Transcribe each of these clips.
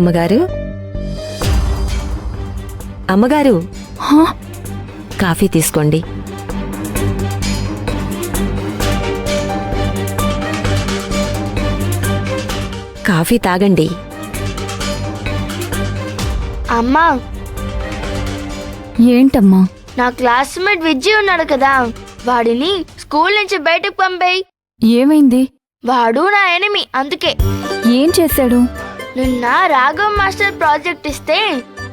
అమ్మగారు, అమ్మగారు, హా? కాఫీ తీసుకోండి. కాఫీ తాగండి. అమ్మా, ఏంటమ్మా? నా క్లాస్మేట్ విజ్జి ఉన్నాడు కదా, వాడిని స్కూల్ నుంచి బయటకు పంపేయ్. ఏమైంది? వాడు నా ఎనిమి, అందుకే. ఏం చేశాడు? నిన్న రాఘవ్ మాస్టర్ ప్రాజెక్ట్ ఇస్తే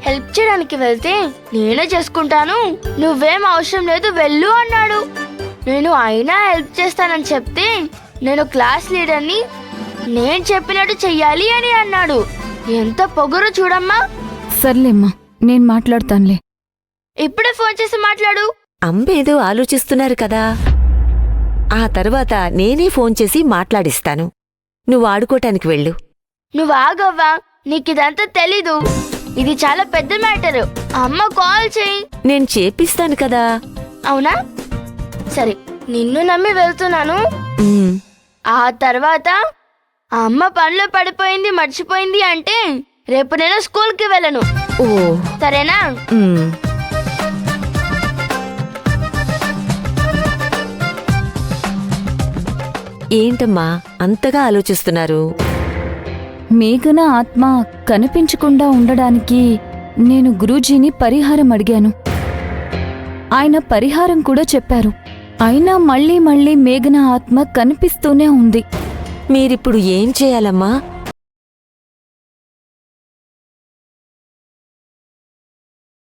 హెల్ప్ చేయడానికి వెళ్తే నేనే చేసుకుంటాను, నువ్వేం అవసరం లేదు వెళ్ళు అన్నాడు. నేను అయినా హెల్ప్ చేస్తానని చెప్తే నేను క్లాస్ లీడర్ని, నేను చెప్పినట్టు చెయ్యాలి అని అన్నాడు. ఎంత పొగరు చూడమ్మా. సర్లేమ్మా, నేను మాట్లాడతానులే. ఇప్పుడే ఫోన్ చేసి మాట్లాడు. అమ్మేదో ఆలోచిస్తున్నారు కదా, ఆ తర్వాత నేనే ఫోన్ చేసి మాట్లాడిస్తాను. నువ్వు ఆడుకోటానికి వెళ్ళు. నువ్వు ఆగవ్వా, నీకిదంతా తెలీదు. ఇది చాలా పెద్ద మ్యాటర్. అమ్మ కాల్ చేయి. నేను చేపిస్తాను కదా. అవునా? సరే, నిన్ను నమ్మి వెళ్తున్నాను. ఉమ్, ఆ తర్వాత ఆ అమ్మ పనిలో పడిపోయింది, మర్చిపోయింది అంటే రేపు నేను స్కూల్కి వెళ్ళను. ఓ, సరేనా? ఉమ్. ఏంటమ్మా అంతగా ఆలోచిస్తున్నారు? మేఘన ఆత్మ కనిపించకుండా ఉండడానికి నేను గురూజీని పరిహారం అడిగాను. ఆయన పరిహారం కూడా చెప్పారు. అయినా మళ్ళీ మళ్ళీ మేఘన ఆత్మ కనిపిస్తూనే ఉంది. మీరిప్పుడు ఏం చేయాలమ్మా?